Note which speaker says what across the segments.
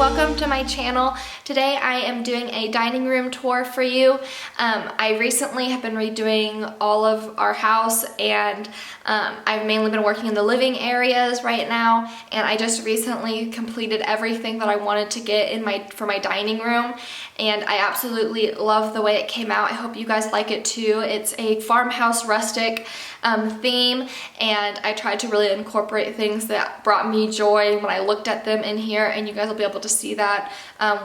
Speaker 1: welcome to my channel. Today I am doing a dining room tour for you. I recently have been redoing all of our house, and I've mainly been working in the living areas right now, and I just recently completed everything that I wanted to get in for my dining room, and I absolutely love the way it came out. I hope you guys like it too. It's a farmhouse rustic theme, and I tried to really incorporate things that brought me joy when I looked at them in here, and you guys will be able to see that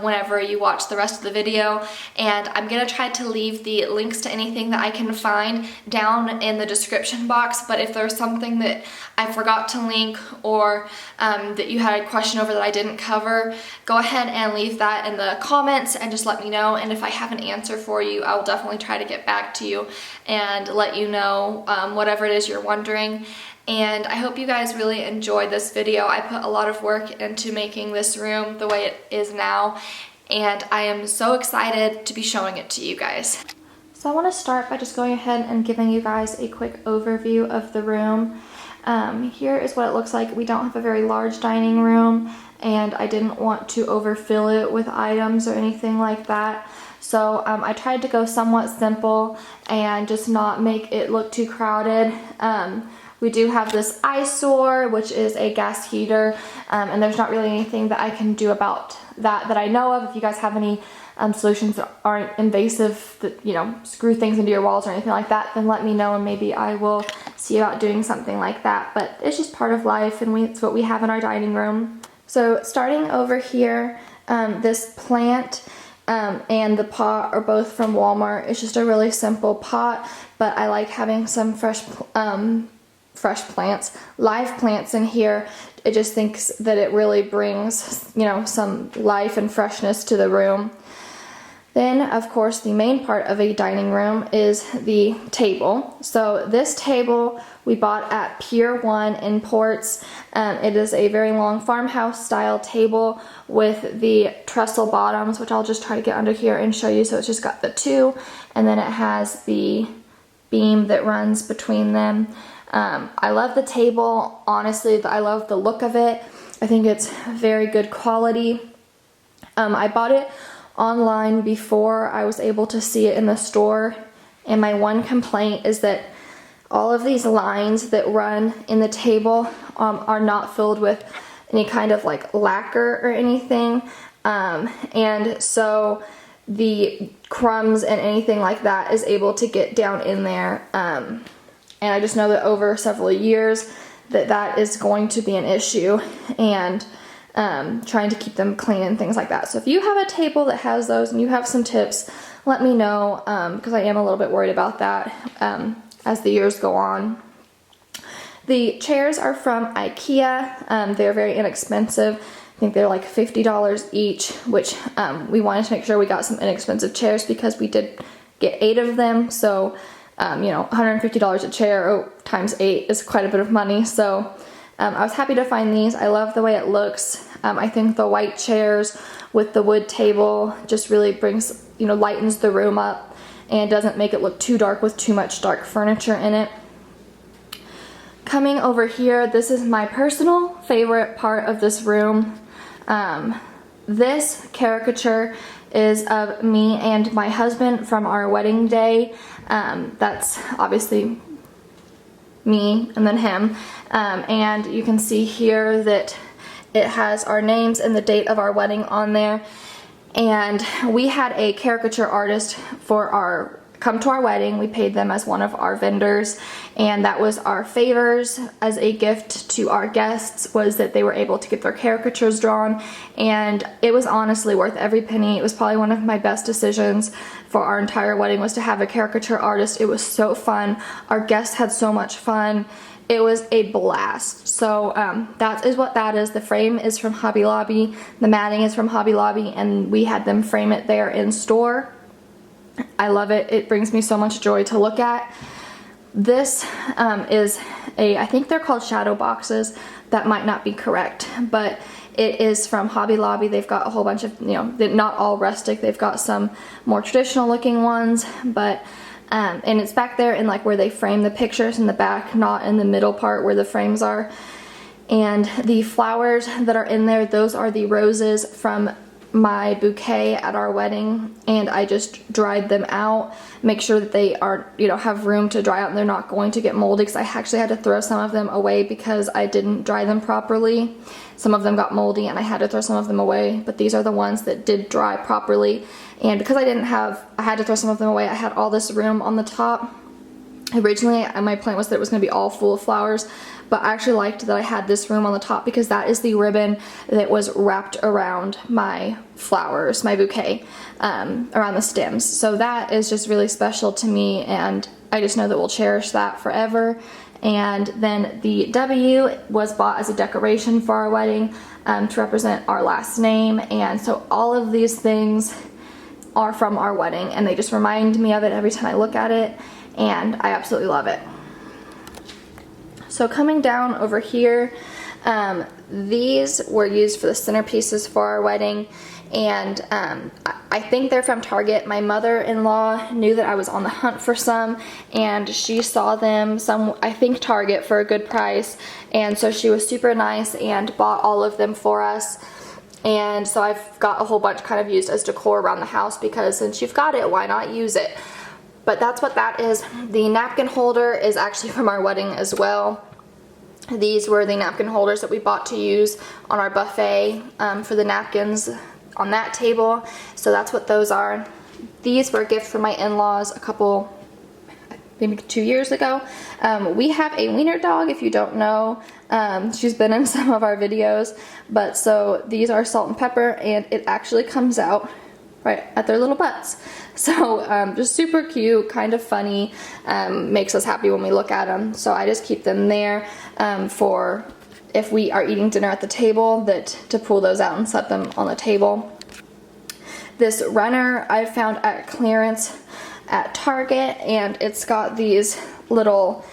Speaker 1: whenever you watch the rest of the video. And I'm gonna try to leave the links to anything that I can find down in the description box, but if there's something that I forgot to link or that you had a question over that I didn't cover, go ahead and leave that in the comments and just let me know, and if I have an answer for you, I will definitely try to get back to you and let you know whatever it is you're wondering. And I hope you guys really enjoyed this video. I put a lot of work into making this room the way it is now, and I am so excited to be showing it to you guys. So I want to start by just going ahead and giving you guys a quick overview of the room. Here is what it looks like. We don't have a very large dining room, and I didn't want to overfill it with items or anything like that. So I tried to go somewhat simple and just not make it look too crowded. We do have this eyesore, which is a gas heater, and there's not really anything that I can do about that I know of. If you guys have any solutions that aren't invasive, that, you know, screw things into your walls or anything like that, then let me know, and maybe I will see about doing something like that. But it's just part of life, and it's what we have in our dining room. So starting over here, this plant and the pot are both from Walmart. It's just a really simple pot, but I like having some fresh plants, live plants in here. I just think that it really brings, you know, some life and freshness to the room. Then, of course, the main part of a dining room is the table. So this table we bought at Pier 1 Imports. It is a very long farmhouse style table with the trestle bottoms, which I'll just try to get under here and show you. So it's just got the two, and then it has the beam that runs between them. I love the table. Honestly, I love the look of it. I think it's very good quality. I bought it online before I was able to see it in the store, and my one complaint is that all of these lines that run in the table are not filled with any kind of like lacquer or anything, and so the crumbs and anything like that is able to get down in there. And I just know that over several years that is going to be an issue, and trying to keep them clean and things like that. So if you have a table that has those and you have some tips, let me know, because I am a little bit worried about that as the years go on. The chairs are from IKEA. They're very inexpensive. I think they're like $50 each, which we wanted to make sure we got some inexpensive chairs because we did get 8 of them. So you know, $150 a chair times 8 is quite a bit of money. So I was happy to find these. I love the way it looks. I think the white chairs with the wood table just really brings, you know, lightens the room up and doesn't make it look too dark with too much dark furniture in it. Coming over here, this is my personal favorite part of this room. This caricature is of me and my husband from our wedding day. That's obviously me and then him, and you can see here that it has our names and the date of our wedding on there. And we had a caricature artist come to our wedding. We paid them as one of our vendors, and that was our favors as a gift to our guests, was that they were able to get their caricatures drawn, and it was honestly worth every penny. It was probably one of my best decisions for our entire wedding, was to have a caricature artist. It was so fun. Our guests had so much fun. It was a blast. So that is what that is. The frame is from Hobby Lobby. The matting is from Hobby Lobby, and we had them frame it there in store. I love it. It brings me so much joy to look at. This is I think they're called shadow boxes. That might not be correct, but it is from Hobby Lobby. They've got a whole bunch of, you know, not all rustic. They've got some more traditional looking ones, but and it's back there in like where they frame the pictures in the back, not in the middle part where the frames are. And the flowers that are in there, those are the roses from my bouquet at our wedding, and I just dried them out, make sure that they are, have room to dry out and they're not going to get moldy, because I actually had to throw some of them away because I didn't dry them properly. Some of them got moldy and I had to throw some of them away, but these are the ones that did dry properly. And because I had to throw some of them away, I had all this room on the top. Originally, my plan was that it was going to be all full of flowers, but I actually liked that I had this room on the top because that is the ribbon that was wrapped around my flowers, my bouquet, around the stems. So that is just really special to me, and I just know that we'll cherish that forever. And then the W was bought as a decoration for our wedding to represent our last name, and so all of these things are from our wedding, and they just remind me of it every time I look at it, and I absolutely love it. So coming down over here, these were used for the centerpieces for our wedding, and I think they're from Target. My mother-in-law knew that I was on the hunt for some, and she saw them I think Target, for a good price, and so she was super nice and bought all of them for us. And so I've got a whole bunch kind of used as decor around the house, because since you've got it, why not use it? But that's what that is. The napkin holder is actually from our wedding as well. These were the napkin holders that we bought to use on our buffet for the napkins on that table. So that's what those are. These were a gift from my in-laws maybe 2 years ago. We have a wiener dog, if you don't know. She's been in some of our videos. But so these are salt and pepper, and it actually comes out right at their little butts. So just super cute, kind of funny, makes us happy when we look at them. So I just keep them there for if we are eating dinner at the table, to pull those out and set them on the table. This runner I found at clearance at Target, and it's got these little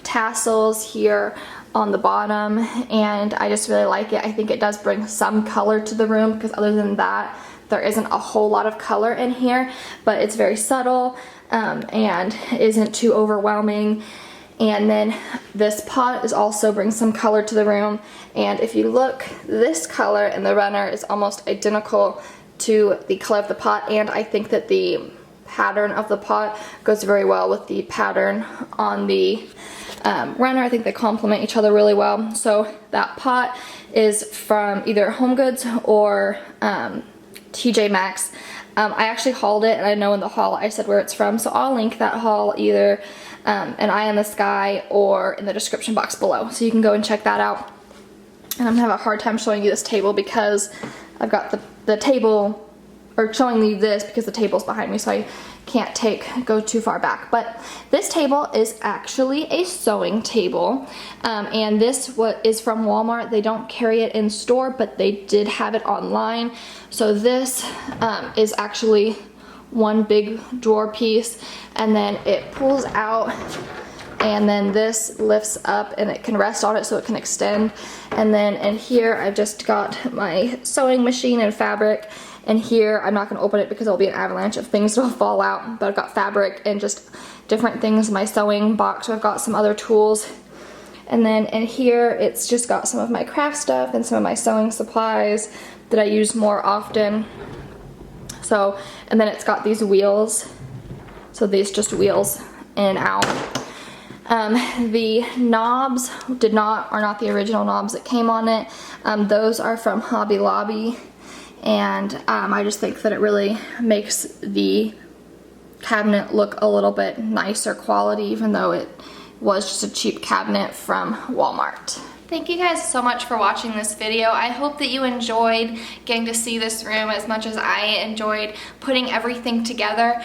Speaker 1: tassels here on the bottom, and I just really like it. I think it does bring some color to the room, because other than that, there isn't a whole lot of color in here, but it's very subtle and isn't too overwhelming. And then this pot is also brings some color to the room, and if you look, this color in the runner is almost identical to the color of the pot, and I think that the pattern of the pot goes very well with the pattern on the runner. I think they complement each other really well. So that pot is from either Home Goods or TJ Maxx. I actually hauled it, and I know in the haul I said where it's from, so I'll link that haul either an eye in the sky or in the description box below, so you can go and check that out. And I'm gonna have a hard time showing you this table because I've got the table, or showing you this because the table's behind me, so I can't go too far back. But this table is actually a sewing table, and this is from Walmart. They don't carry it in store, but they did have it online. So this is actually one big drawer piece, and then it pulls out, and then this lifts up and it can rest on it so it can extend. And then in here I've just got my sewing machine and fabric. And here, I'm not going to open it because there'll be an avalanche of things that'll fall out, but I've got fabric and just different things in my sewing box. So I've got some other tools. And then in here, it's just got some of my craft stuff and some of my sewing supplies that I use more often. So, and then it's got these wheels. So these just wheels in and out. The knobs are not the original knobs that came on it. Those are from Hobby Lobby. And I just think that it really makes the cabinet look a little bit nicer quality, even though it was just a cheap cabinet from Walmart. Thank you guys so much for watching this video. I hope that you enjoyed getting to see this room as much as I enjoyed putting everything together.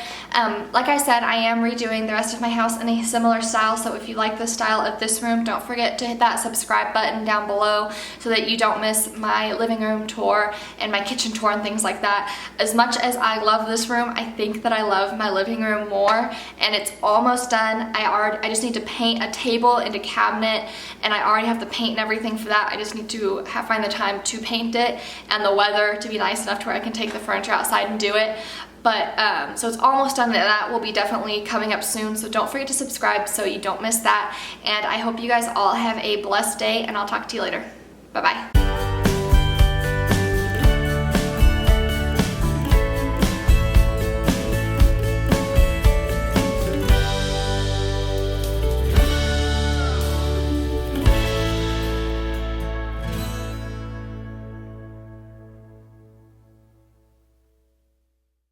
Speaker 1: Like I said, I am redoing the rest of my house in a similar style, so if you like the style of this room, don't forget to hit that subscribe button down below so that you don't miss my living room tour and my kitchen tour and things like that. As much as I love this room, I think that I love my living room more, and it's almost done. I just need to paint a table and a cabinet, and I already have the paint and everything for that. I just need to find the time to paint it and the weather to be nice enough to where I can take the furniture outside and do it. But so it's almost done. That will be definitely coming up soon, so don't forget to subscribe so you don't miss that. And I hope you guys all have a blessed day, and I'll talk to you later. Bye-bye.